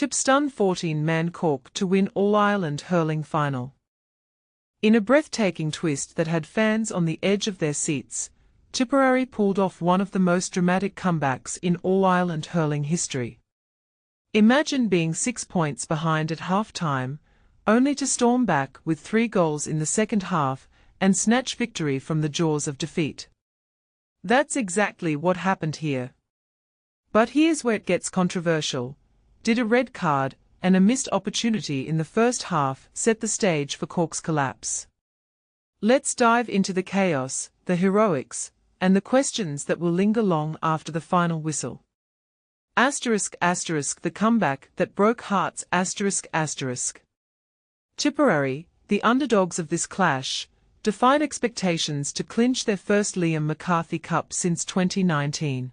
Tipp stunned 14-man Cork to win All-Ireland hurling final. In a breathtaking twist that had fans on the edge of their seats, Tipperary pulled off one of the most dramatic comebacks in All-Ireland hurling history. Imagine being 6 points behind at half-time, only to storm back with 3 goals in the second half and snatch victory from the jaws of defeat. That's exactly what happened here. But here's where it gets controversial. Did a red card and a missed opportunity in the first half set the stage for Cork's collapse? Let's dive into the chaos, the heroics, and the questions that will linger long after the final whistle. The comeback that broke hearts. Tipperary, the underdogs of this clash, defied expectations to clinch their first Liam McCarthy Cup since 2019.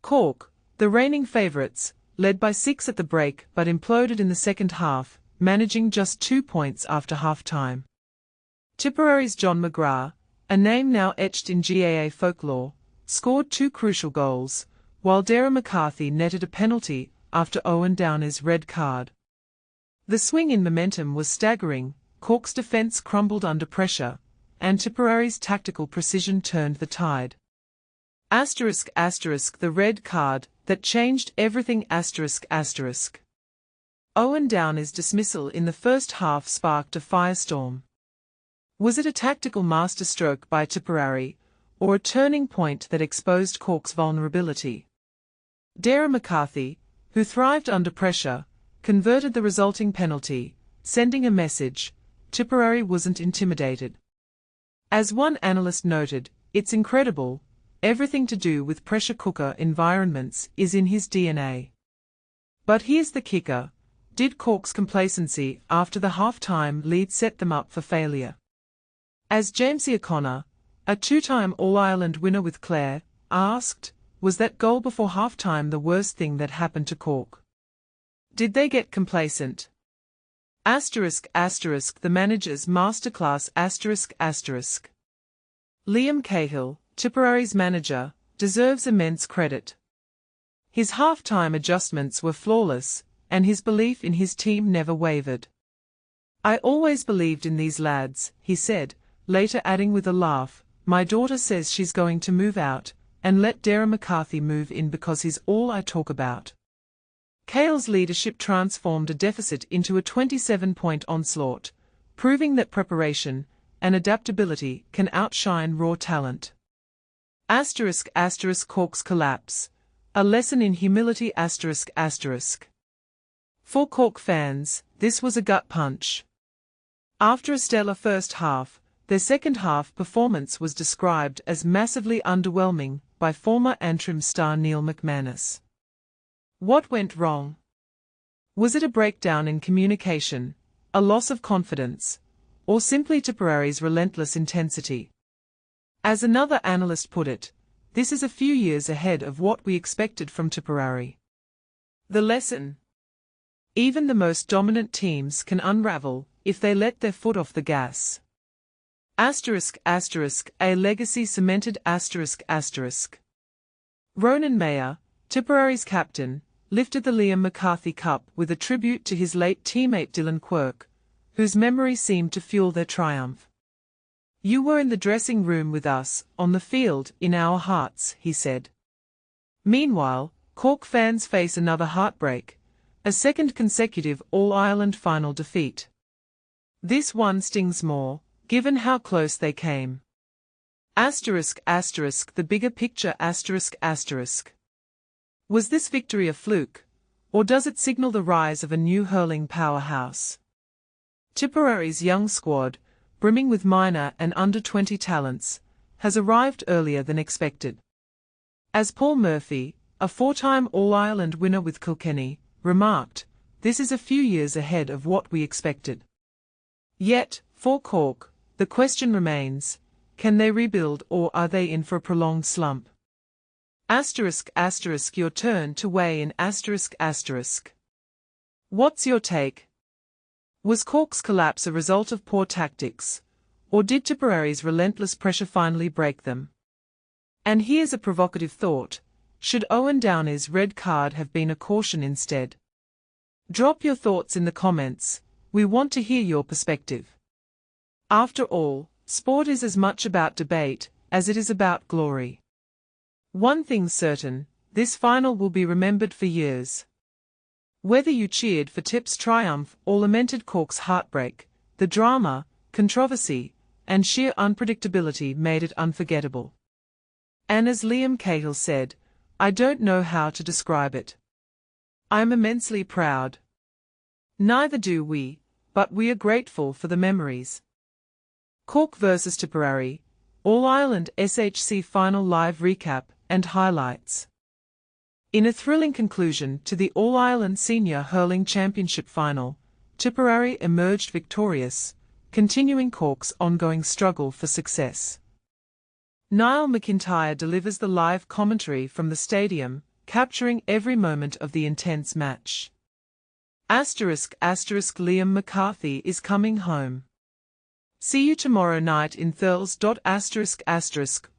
Cork, the reigning favourites, led by 6 at the break but imploded in the second half, managing just 2 points after half-time. Tipperary's John McGrath, a name now etched in GAA folklore, scored 2 crucial goals, while Darragh McCarthy netted a penalty after Owen Downey's red card. The swing in momentum was staggering. Cork's defence crumbled under pressure, and Tipperary's tactical precision turned the tide. The red card that changed everything. Owen Downey's dismissal in the first half sparked a firestorm. Was it a tactical masterstroke by Tipperary, or a turning point that exposed Cork's vulnerability? Darragh McCarthy, who thrived under pressure, converted the resulting penalty, sending a message: Tipperary wasn't intimidated. As one analyst noted, "It's incredible, everything to do with pressure cooker environments is in his DNA." But here's the kicker: did Cork's complacency after the half-time lead set them up for failure? As Jamesy O'Connor, a 2-time All-Ireland winner with Clare, asked, was that goal before half-time the worst thing that happened to Cork? Did they get complacent? The manager's masterclass. Liam Cahill, Tipperary's manager, deserves immense credit. His half-time adjustments were flawless, and his belief in his team never wavered. "I always believed in these lads," he said, later adding with a laugh, "My daughter says she's going to move out, and let Darragh McCarthy move in because he's all I talk about." Cahill's leadership transformed a deficit into a 27-point onslaught, proving that preparation and adaptability can outshine raw talent. Cork's collapse. A lesson in humility. For Cork fans, this was a gut punch. After a stellar first half, their second half performance was described as massively underwhelming by former Antrim star Neil McManus. What went wrong? Was it a breakdown in communication, a loss of confidence, or simply Tipperary's relentless intensity? As another analyst put it, this is a few years ahead of what we expected from Tipperary. The lesson: even the most dominant teams can unravel if they let their foot off the gas. A legacy cemented. Ronan Mayer, Tipperary's captain, lifted the Liam McCarthy Cup with a tribute to his late teammate Dylan Quirk, whose memory seemed to fuel their triumph. "You were in the dressing room with us, on the field, in our hearts," he said. Meanwhile, Cork fans face another heartbreak, a second consecutive All-Ireland final defeat. This one stings more, given how close they came. The bigger picture. Was this victory a fluke, or does it signal the rise of a new hurling powerhouse? Tipperary's young squad, brimming with minor and under-20 talents, has arrived earlier than expected. As Paul Murphy, a 4-time All-Ireland winner with Kilkenny, remarked, "This is a few years ahead of what we expected." Yet, for Cork, the question remains: can they rebuild, or are they in for a prolonged slump? Your turn to weigh in. What's your take? Was Cork's collapse a result of poor tactics, or did Tipperary's relentless pressure finally break them? And here's a provocative thought: should Owen Downey's red card have been a caution instead? Drop your thoughts in the comments, we want to hear your perspective. After all, sport is as much about debate as it is about glory. One thing's certain, this final will be remembered for years. Whether you cheered for Tipp's triumph or lamented Cork's heartbreak, the drama, controversy, and sheer unpredictability made it unforgettable. And as Liam Cahill said, "I don't know how to describe it. I'm immensely proud. Neither do we, but we are grateful for the memories." Cork vs Tipperary, All-Ireland SHC Final Live Recap and Highlights. In a thrilling conclusion to the All-Ireland Senior Hurling Championship Final, Tipperary emerged victorious, continuing Cork's ongoing struggle for success. Niall McIntyre delivers the live commentary from the stadium, capturing every moment of the intense match. Liam McCarthy is coming home. See you tomorrow night in Thurles.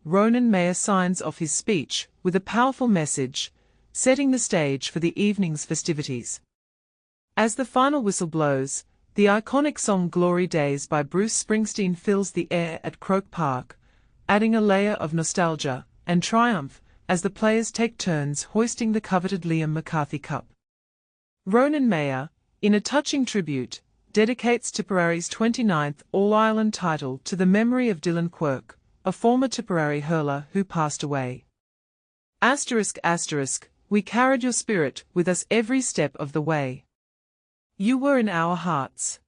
Ronan Mayer signs off his speech with a powerful message, setting the stage for the evening's festivities. As the final whistle blows, the iconic song Glory Days by Bruce Springsteen fills the air at Croke Park, adding a layer of nostalgia and triumph as the players take turns hoisting the coveted Liam McCarthy Cup. Ronan Mayer, in a touching tribute, dedicates Tipperary's 29th All-Ireland title to the memory of Dylan Quirk, a former Tipperary hurler who passed away. We carried your spirit with us every step of the way. You were in our hearts.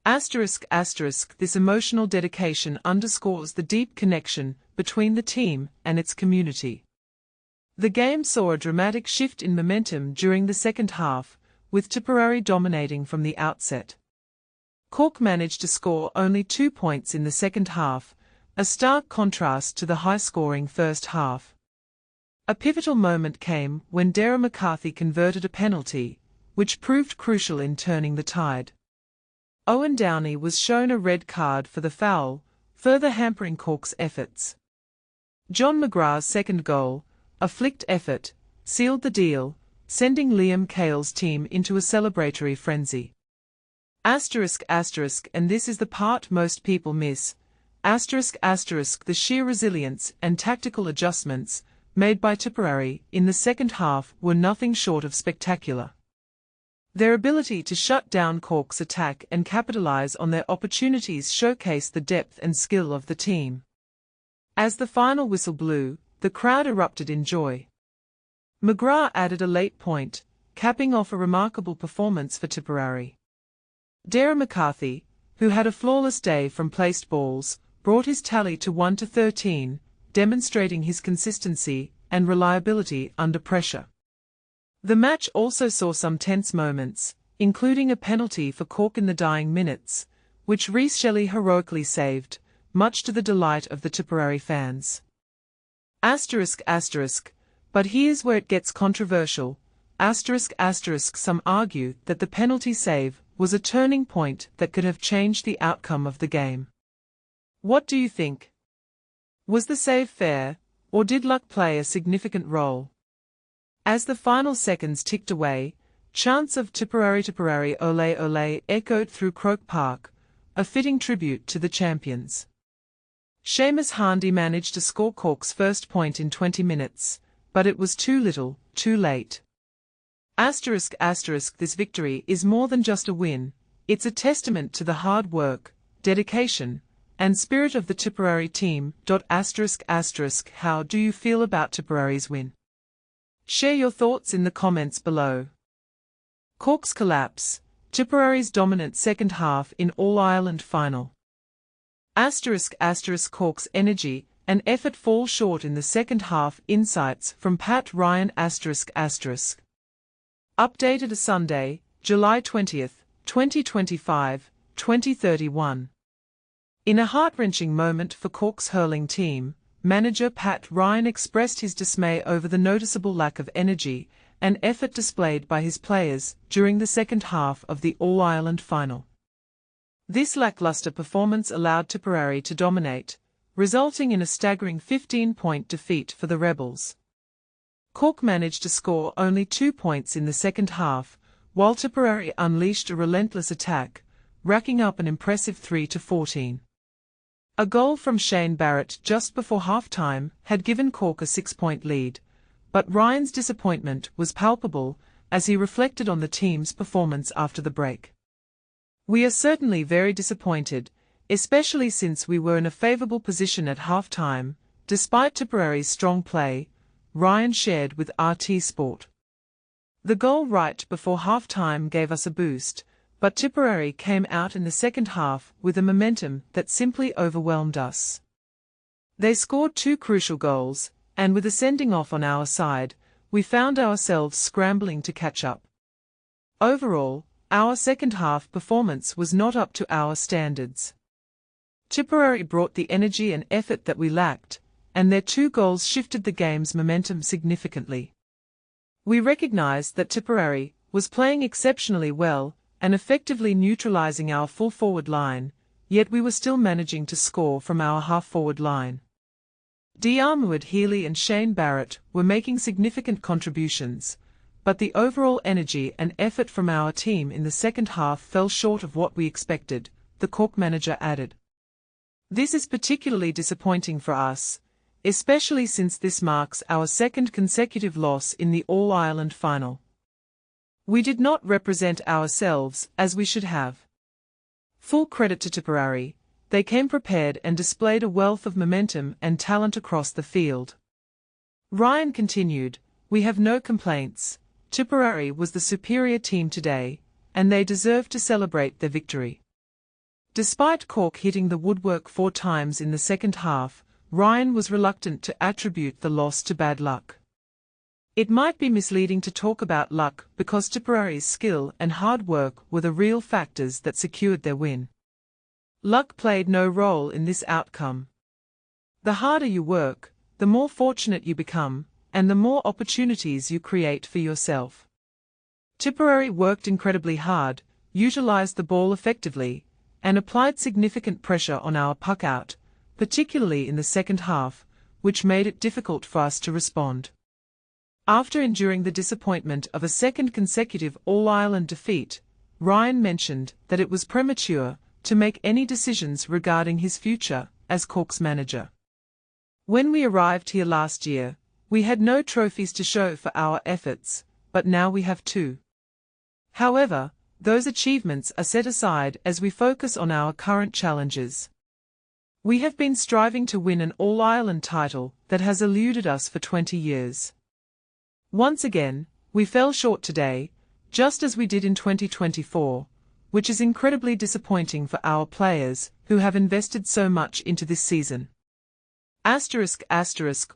This emotional dedication underscores the deep connection between the team and its community. The game saw a dramatic shift in momentum during the second half, with Tipperary dominating from the outset. Cork managed to score only 2 points in the second half, a stark contrast to the high-scoring first half. A pivotal moment came when Darragh McCarthy converted a penalty, which proved crucial in turning the tide. Owen Downey was shown a red card for the foul, further hampering Cork's efforts. John McGrath's second goal, a flicked effort, sealed the deal, sending Liam Cahill's team into a celebratory frenzy. And this is the part most people miss. The sheer resilience and tactical adjustments made by Tipperary in the second half were nothing short of spectacular. Their ability to shut down Cork's attack and capitalise on their opportunities showcased the depth and skill of the team. As the final whistle blew, the crowd erupted in joy. McGrath added a late point, capping off a remarkable performance for Tipperary. Darragh McCarthy, who had a flawless day from placed balls, brought his tally to 1-13, demonstrating his consistency and reliability under pressure. The match also saw some tense moments, including a penalty for Cork in the dying minutes, which Rhys Shelley heroically saved, much to the delight of the Tipperary fans. But here's where it gets controversial. Some argue that the penalty save was a turning point that could have changed the outcome of the game. What do you think? Was the save fair, or did luck play a significant role? As the final seconds ticked away, chants of Tipperary ole ole echoed through Croke Park, a fitting tribute to the champions. Seamus Handy managed to score Cork's first point in 20 minutes, but it was too little, too late. This victory is more than just a win, it's a testament to the hard work, dedication, and spirit of the Tipperary team. How do you feel about Tipperary's win? Share your thoughts in the comments below. Cork's collapse, Tipperary's dominant second half in All-Ireland final. Cork's energy and effort fall short in the second half. Insights from Pat Ryan. Updated a Sunday, July 20th, 2025, 2031. In a heart-wrenching moment for Cork's hurling team, manager Pat Ryan expressed his dismay over the noticeable lack of energy and effort displayed by his players during the second half of the All-Ireland final. This lackluster performance allowed Tipperary to dominate, resulting in a staggering 15-point defeat for the Rebels. Cork managed to score only 2 points in the second half, while Tipperary unleashed a relentless attack, racking up an impressive 3-14. A goal from Shane Barrett just before half-time had given Cork a 6-point lead, but Ryan's disappointment was palpable as he reflected on the team's performance after the break. "We are certainly very disappointed, especially since we were in a favourable position at half-time, despite Tipperary's strong play," Ryan shared with RT Sport. "The goal right before half-time gave us a boost, but Tipperary came out in the second half with a momentum that simply overwhelmed us. They scored 2 crucial goals, and with a sending off on our side, we found ourselves scrambling to catch up. Overall, our second half performance was not up to our standards. Tipperary brought the energy and effort that we lacked, and their 2 goals shifted the game's momentum significantly. We recognized that Tipperary was playing exceptionally well and effectively neutralizing our full forward line, yet we were still managing to score from our half-forward line. Diarmuid Healy and Shane Barrett were making significant contributions, but the overall energy and effort from our team in the second half fell short of what we expected," the Cork manager added. "This is particularly disappointing for us, especially since this marks our second consecutive loss in the All-Ireland final. We did not represent ourselves as we should have. Full credit to Tipperary, they came prepared and displayed a wealth of momentum and talent across the field." Ryan continued, "We have no complaints. Tipperary was the superior team today, and they deserve to celebrate their victory." Despite Cork hitting the woodwork 4 times in the second half, Ryan was reluctant to attribute the loss to bad luck. "It might be misleading to talk about luck because Tipperary's skill and hard work were the real factors that secured their win. Luck played no role in this outcome. The harder you work, the more fortunate you become, and the more opportunities you create for yourself. Tipperary worked incredibly hard, utilized the ball effectively, and applied significant pressure on our puck out, particularly in the second half, which made it difficult for us to respond." After enduring the disappointment of a second consecutive All-Ireland defeat, Ryan mentioned that it was premature to make any decisions regarding his future as Cork's manager. "When we arrived here last year, we had no trophies to show for our efforts, but now we have 2. However, those achievements are set aside as we focus on our current challenges. We have been striving to win an All-Ireland title that has eluded us for 20 years. Once again, we fell short today, just as we did in 2024, which is incredibly disappointing for our players who have invested so much into this season. ***,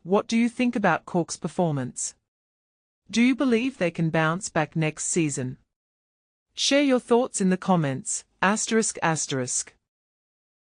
what do you think about Cork's performance? Do you believe they can bounce back next season? Share your thoughts in the comments. ***.